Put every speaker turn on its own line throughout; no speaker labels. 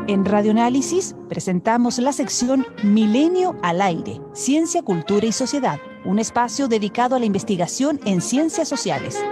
En Radioanálisis presentamos la sección Milenio al Aire, Ciencia, Cultura y Sociedad, un espacio dedicado a la investigación en ciencias sociales.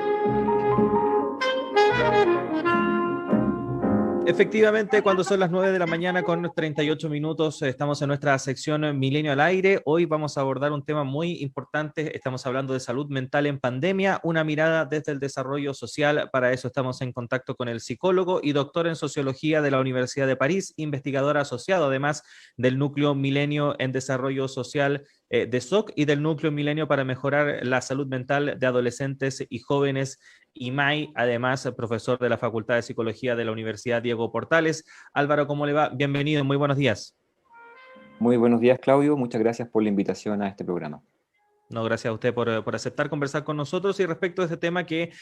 Efectivamente, cuando son las 9 de la mañana con 38 minutos, estamos en nuestra sección Milenio al Aire. Hoy vamos a abordar un tema muy importante. Estamos hablando de salud mental en pandemia, una mirada desde el desarrollo social. Para eso estamos en contacto con el psicólogo y doctor en sociología de la Universidad de París, investigador asociado además del Núcleo Milenio en Desarrollo Social de SOC y del Núcleo Milenio para mejorar la salud mental de adolescentes y jóvenes, IMAI, además profesor de la Facultad de Psicología de la Universidad Diego Portales. Álvaro, ¿cómo le va? Bienvenido, muy buenos días.
Muy buenos días, Claudio. Muchas gracias por la invitación a este programa.
No, gracias a usted por aceptar conversar con nosotros y respecto a este tema que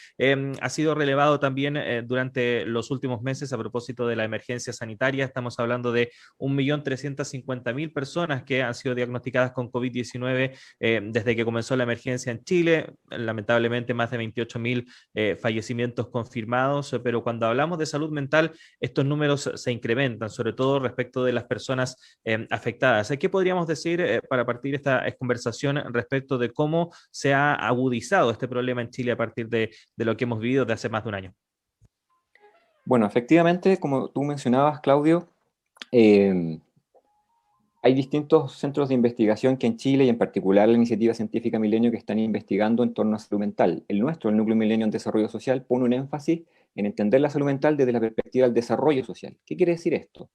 ha sido relevado también durante los últimos meses a propósito de la emergencia sanitaria. Estamos hablando de 1.350.000 personas que han sido diagnosticadas con COVID-19 desde que comenzó la emergencia en Chile. Lamentablemente más de 28.000 fallecimientos confirmados, pero cuando hablamos de salud mental, estos números se incrementan, sobre todo respecto de las personas afectadas. ¿Qué podríamos decir para partir esta conversación respecto de cómo se ha agudizado este problema en Chile a partir de lo que hemos vivido de hace más de un año?
Bueno, efectivamente, como tú mencionabas, Claudio, hay distintos centros de investigación que en Chile, y en particular la Iniciativa Científica Milenio, que están investigando en torno a salud mental. El nuestro, el Núcleo Milenio en Desarrollo Social, pone un énfasis en entender la salud mental desde la perspectiva del desarrollo social. ¿Qué quiere decir esto?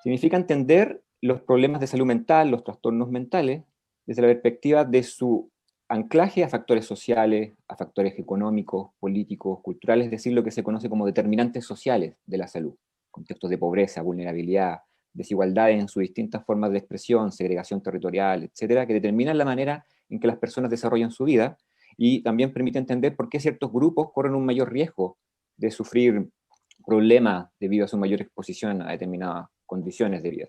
Significa entender los problemas de salud mental, los trastornos mentales, desde la perspectiva de su anclaje a factores sociales, a factores económicos, políticos, culturales, es decir, lo que se conoce como determinantes sociales de la salud, contextos de pobreza, vulnerabilidad, desigualdades en sus distintas formas de expresión, segregación territorial, etcétera, que determinan la manera en que las personas desarrollan su vida y también permite entender por qué ciertos grupos corren un mayor riesgo de sufrir problemas debido a su mayor exposición a determinadas condiciones de vida.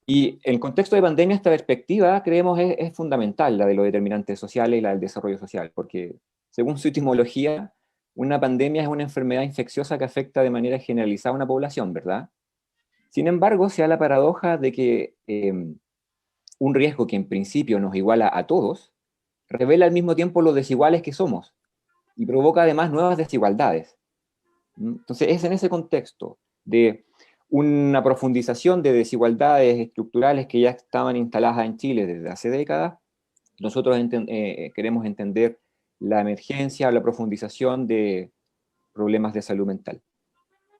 Y en el contexto de pandemia, esta perspectiva, creemos, es fundamental, la de los determinantes sociales y la del desarrollo social, porque según su etimología, una pandemia es una enfermedad infecciosa que afecta de manera generalizada a una población, ¿verdad? Sin embargo, se da la paradoja de que un riesgo que en principio nos iguala a todos, revela al mismo tiempo lo desiguales que somos y provoca además nuevas desigualdades. Entonces, es en ese contexto de una profundización de desigualdades estructurales que ya estaban instaladas en Chile desde hace décadas. Nosotros queremos entender la emergencia o la profundización de problemas de salud mental.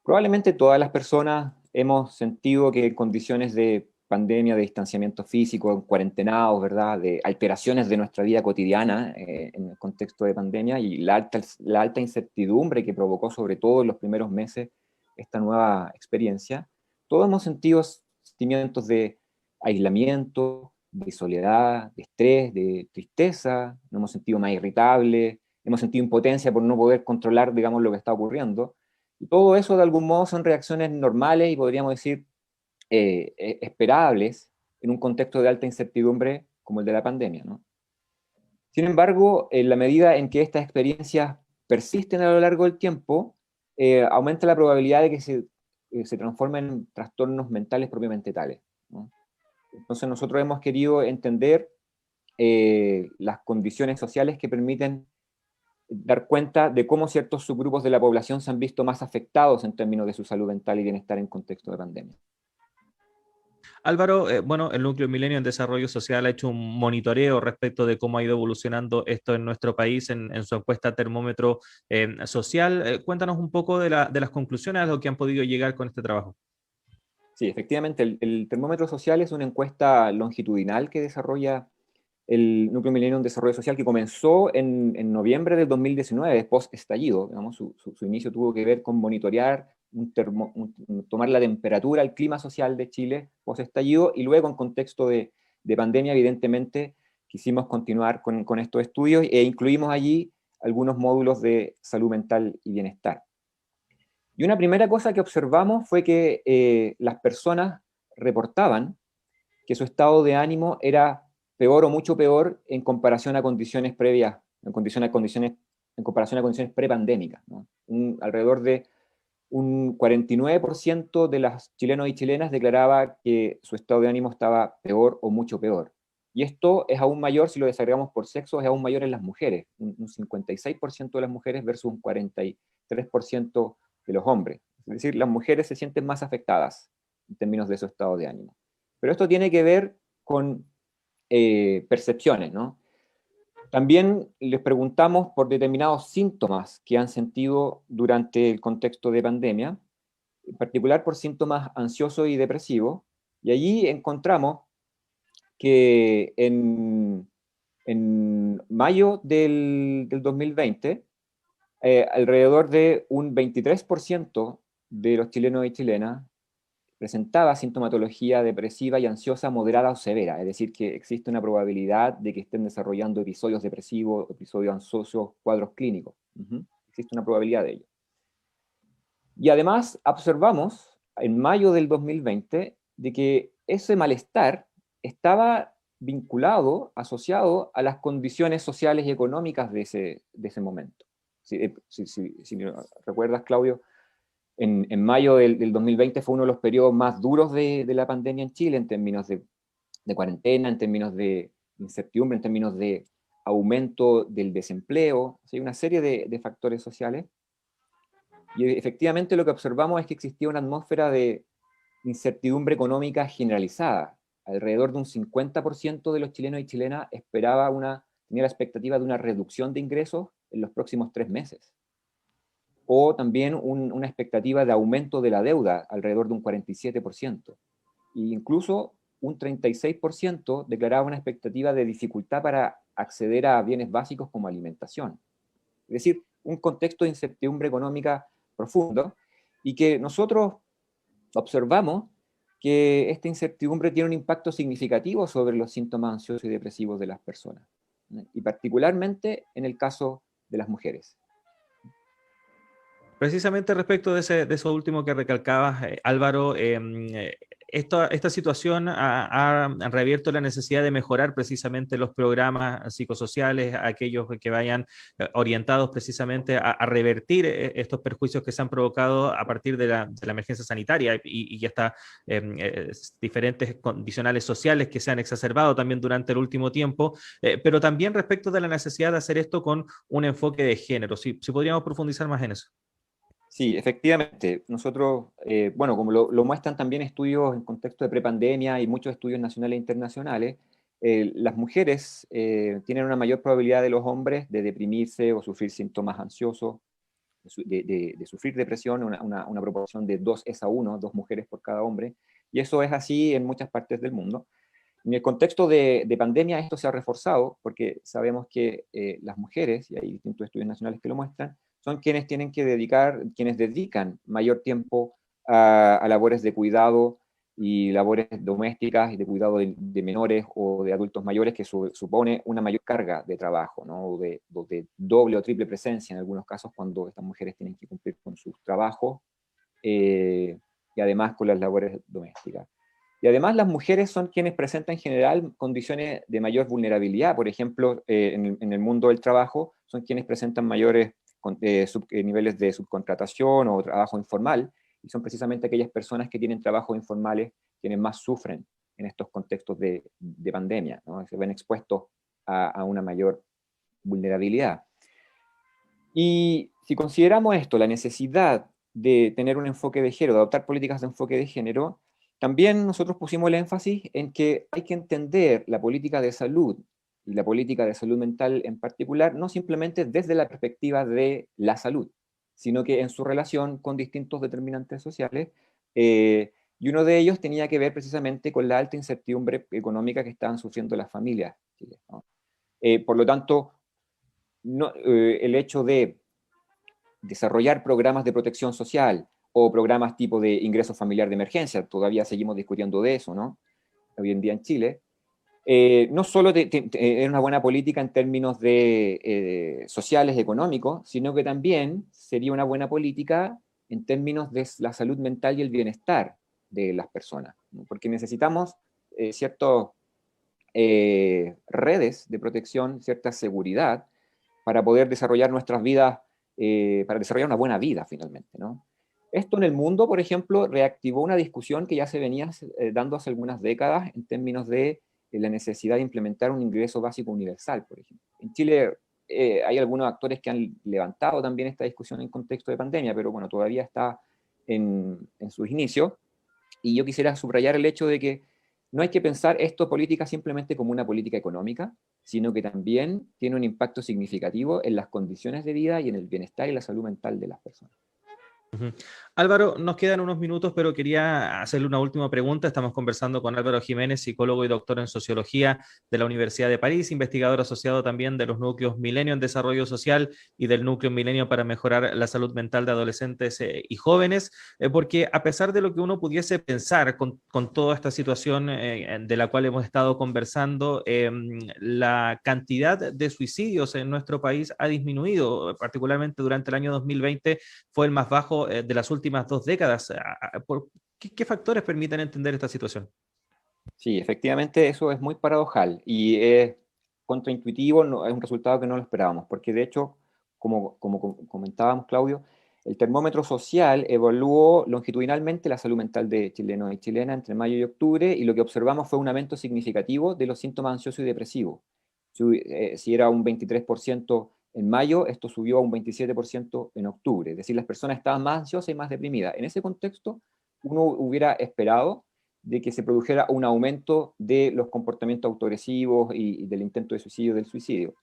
Probablemente todas las personas hemos sentido que en condiciones de pandemia, de distanciamiento físico, cuarentenados, ¿verdad?, de alteraciones de nuestra vida cotidiana en el contexto de pandemia y la alta incertidumbre que provocó sobre todo en los primeros meses esta nueva experiencia, todos hemos sentido sentimientos de aislamiento, de soledad, de estrés, de tristeza, nos hemos sentido más irritables, hemos sentido impotencia por no poder controlar, digamos, lo que está ocurriendo. Y todo eso, de algún modo, son reacciones normales y podríamos decir esperables en un contexto de alta incertidumbre como el de la pandemia, ¿no? Sin embargo, en la medida en que estas experiencias persisten a lo largo del tiempo, aumenta la probabilidad de que se transformen en trastornos mentales propiamente tales, ¿no? Entonces nosotros hemos querido entender las condiciones sociales que permiten dar cuenta de cómo ciertos subgrupos de la población se han visto más afectados en términos de su salud mental y bienestar en contexto de pandemia.
Álvaro, bueno, el Núcleo Milenio en Desarrollo Social ha hecho un monitoreo respecto de cómo ha ido evolucionando esto en nuestro país en su encuesta termómetro social. Cuéntanos un poco de las conclusiones a lo que han podido llegar con este trabajo.
Sí, efectivamente, el termómetro social es una encuesta longitudinal que desarrolla el Núcleo Milenio en Desarrollo Social, que comenzó en noviembre del 2019, post-estallido. Digamos, su inicio tuvo que ver con monitorear, tomar la temperatura, el clima social de Chile post-estallido, y luego en contexto de pandemia, evidentemente, quisimos continuar con estos estudios e incluimos allí algunos módulos de salud mental y bienestar. Y una primera cosa que observamos fue que las personas reportaban que su estado de ánimo era peor o mucho peor en comparación a condiciones previas, en condiciones en comparación a condiciones prepandémicas, ¿no? Alrededor de un 49% de las chilenos y chilenas declaraba que su estado de ánimo estaba peor o mucho peor. Y esto es aún mayor, si lo desagregamos por sexo, es aún mayor en las mujeres, un 56% de las mujeres versus un 43% de los hombres. Es decir, las mujeres se sienten más afectadas en términos de su estado de ánimo. Pero esto tiene que ver con percepciones, ¿no? También les preguntamos por determinados síntomas que han sentido durante el contexto de pandemia, en particular por síntomas ansiosos y depresivos, y allí encontramos que en mayo del 2020, alrededor de un 23% de los chilenos y chilenas presentaba sintomatología depresiva y ansiosa moderada o severa, es decir, que existe una probabilidad de que estén desarrollando episodios depresivos, episodios ansiosos, cuadros clínicos. Existe una probabilidad de ello. Y además observamos en mayo del 2020 de que ese malestar estaba vinculado, asociado a las condiciones sociales y económicas de ese momento. Si recuerdas, Claudio, en mayo del 2020 fue uno de los periodos más duros de la pandemia en Chile en términos de cuarentena, en términos de incertidumbre, en términos de aumento del desempleo, hay una serie de factores sociales. Y efectivamente lo que observamos es que existía una atmósfera de incertidumbre económica generalizada. Alrededor de un 50% de los chilenos y chilenas tenía la expectativa de una reducción de ingresos en los próximos 3 meses. O también una expectativa de aumento de la deuda, alrededor de un 47%. E incluso un 36% declaraba una expectativa de dificultad para acceder a bienes básicos como alimentación. Es decir, un contexto de incertidumbre económica profundo, y que nosotros observamos que esta incertidumbre tiene un impacto significativo sobre los síntomas ansiosos y depresivos de las personas, y particularmente en el caso de las mujeres.
Precisamente respecto de eso último que recalcabas, Álvaro, esta situación ha reabierto la necesidad de mejorar precisamente los programas psicosociales, aquellos que vayan orientados precisamente a revertir estos perjuicios que se han provocado a partir de la emergencia sanitaria y estas diferentes condicionales sociales que se han exacerbado también durante el último tiempo, pero también respecto de la necesidad de hacer esto con un enfoque de género. Si podríamos profundizar más en eso.
Sí, efectivamente. Nosotros, bueno, como lo muestran también estudios en contexto de prepandemia y muchos estudios nacionales e internacionales, las mujeres tienen una mayor probabilidad de los hombres de deprimirse o sufrir síntomas ansiosos, de sufrir depresión, una proporción de 2:1, 2 mujeres por cada hombre, y eso es así en muchas partes del mundo. En el contexto de pandemia esto se ha reforzado porque sabemos que las mujeres, y hay distintos estudios nacionales que lo muestran, son quienes dedican mayor tiempo a labores de cuidado y labores domésticas y de cuidado de menores o de adultos mayores, que supone una mayor carga de trabajo, ¿no? O de doble o triple presencia en algunos casos, cuando estas mujeres tienen que cumplir con sus trabajos y además con las labores domésticas. Y además las mujeres son quienes presentan en general condiciones de mayor vulnerabilidad. Por ejemplo, en el mundo del trabajo son quienes presentan mayores niveles de subcontratación o trabajo informal, y son precisamente aquellas personas que tienen trabajos informales quienes más sufren en estos contextos de pandemia, ¿no? Se ven expuestos a una mayor vulnerabilidad. Y si consideramos esto, la necesidad de tener un enfoque de género, de adoptar políticas de enfoque de género, también nosotros pusimos el énfasis en que hay que entender la política de salud y la política de salud mental en particular, no simplemente desde la perspectiva de la salud, sino que en su relación con distintos determinantes sociales, y uno de ellos tenía que ver precisamente con la alta incertidumbre económica que estaban sufriendo las familias, ¿no? Por lo tanto, el hecho de desarrollar programas de protección social o programas tipo de ingreso familiar de emergencia, todavía seguimos discutiendo de eso, ¿no? Hoy en día en Chile, no solo es una buena política en términos de sociales, económicos, sino que también sería una buena política en términos de la salud mental y el bienestar de las personas, ¿no? Porque necesitamos ciertas redes de protección, cierta seguridad, para poder desarrollar nuestras vidas, para desarrollar una buena vida finalmente, ¿no? Esto en el mundo, por ejemplo, reactivó una discusión que ya se venía dando hace algunas décadas en términos de la necesidad de implementar un ingreso básico universal, por ejemplo. En Chile hay algunos actores que han levantado también esta discusión en contexto de pandemia, pero bueno, todavía está en sus inicios. Y yo quisiera subrayar el hecho de que no hay que pensar esto política simplemente como una política económica, sino que también tiene un impacto significativo en las condiciones de vida y en el bienestar y la salud mental de las personas.
Ujú. Álvaro, nos quedan unos minutos, pero quería hacerle una última pregunta. Estamos conversando con Álvaro Jiménez, psicólogo y doctor en sociología de la Universidad de París, investigador asociado también de los núcleos Milenio en Desarrollo Social y del núcleo Milenio para mejorar la salud mental de adolescentes y jóvenes, porque a pesar de lo que uno pudiese pensar con toda esta situación de la cual hemos estado conversando, la cantidad de suicidios en nuestro país ha disminuido, particularmente durante el año 2020 fue el más bajo de las últimas 2 décadas. ¿Qué factores permiten entender esta situación?
Sí, efectivamente eso es muy paradojal y es contraintuitivo, no, es un resultado que no lo esperábamos, porque de hecho, como comentábamos, Claudio, el termómetro social evaluó longitudinalmente la salud mental de chilenos y chilenas entre mayo y octubre, y lo que observamos fue un aumento significativo de los síntomas ansiosos y depresivos. Si era un 23% en mayo, esto subió a un 27% en octubre, es decir, las personas estaban más ansiosas y más deprimidas. En ese contexto, uno hubiera esperado de que se produjera un aumento de los comportamientos autoagresivos y del intento de suicidio, del suicidio.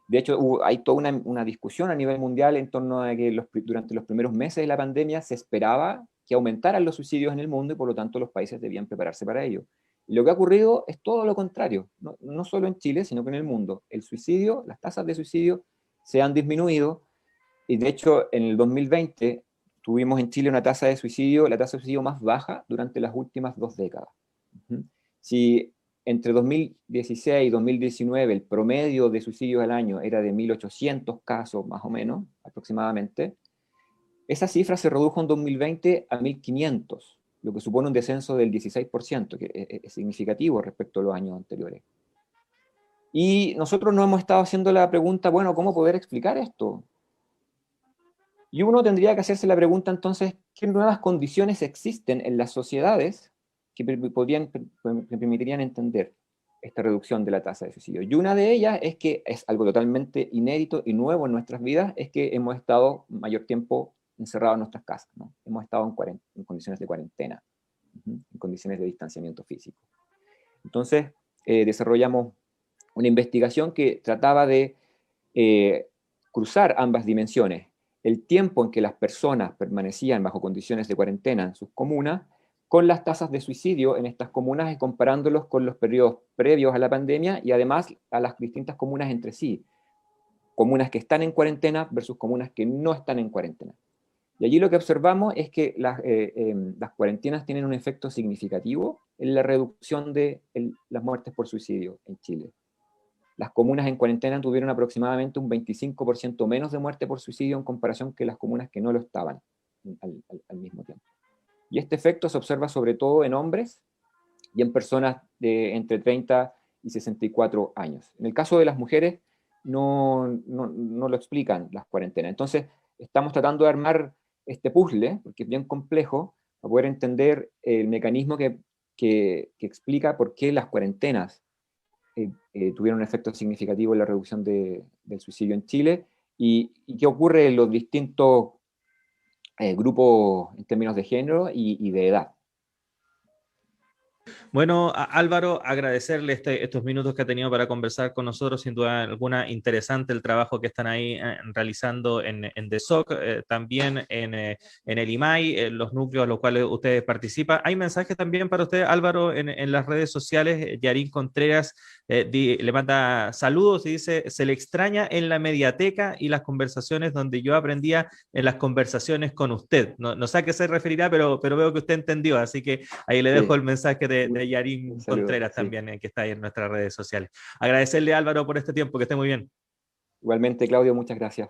De hecho, hay toda una discusión a nivel mundial en torno a que durante los primeros meses de la pandemia se esperaba que aumentaran los suicidios en el mundo y por lo tanto los países debían prepararse para ello. Y lo que ha ocurrido es todo lo contrario, no solo en Chile, sino que en el mundo. El suicidio, las tasas de suicidio se han disminuido, y de hecho en el 2020 tuvimos en Chile una tasa de suicidio, la tasa de suicidio más baja durante las últimas 2 décadas. Si entre 2016 y 2019 el promedio de suicidios al año era de 1.800 casos más o menos, aproximadamente, esa cifra se redujo en 2020 a 1.500, lo que supone un descenso del 16%, que es significativo respecto a los años anteriores. Y nosotros nos hemos estado haciendo la pregunta, bueno, ¿cómo poder explicar esto? Y uno tendría que hacerse la pregunta entonces, ¿qué nuevas condiciones existen en las sociedades que permitirían entender esta reducción de la tasa de suicidio? Y una de ellas es que es algo totalmente inédito y nuevo en nuestras vidas, es que hemos estado mayor tiempo encerrados en nuestras casas, ¿no? Hemos estado en condiciones de cuarentena, en condiciones de distanciamiento físico. Entonces, desarrollamos una investigación que trataba de cruzar ambas dimensiones, el tiempo en que las personas permanecían bajo condiciones de cuarentena en sus comunas, con las tasas de suicidio en estas comunas y comparándolos con los periodos previos a la pandemia y además a las distintas comunas entre sí, comunas que están en cuarentena versus comunas que no están en cuarentena. Y allí lo que observamos es que las cuarentenas tienen un efecto significativo en la reducción de las muertes por suicidio en Chile. Las comunas en cuarentena tuvieron aproximadamente un 25% menos de muerte por suicidio en comparación que las comunas que no lo estaban al mismo tiempo. Y este efecto se observa sobre todo en hombres y en personas de entre 30 y 64 años. En el caso de las mujeres no lo explican las cuarentenas. Entonces estamos tratando de armar este puzzle, porque es bien complejo, para poder entender el mecanismo que explica por qué las cuarentenas tuvieron un efecto significativo en la reducción del suicidio en Chile, y qué ocurre en los distintos grupos en términos de género y de edad.
Bueno, Álvaro, agradecerle estos minutos que ha tenido para conversar con nosotros, sin duda alguna interesante el trabajo que están ahí realizando en DESOC, también en el IMAI, en los núcleos a los cuales ustedes participan. Hay mensajes también para usted, Álvaro, en las redes sociales. Yarín Contreras le manda saludos y dice, se le extraña en la mediateca y las conversaciones donde yo aprendía en las conversaciones con usted. No sé a qué se referirá, pero veo que usted entendió, así que ahí le dejo el mensaje de Yarín Contreras también, que está ahí en nuestras redes sociales. Agradecerle, Álvaro, por este tiempo, que esté muy bien.
Igualmente, Claudio, muchas gracias.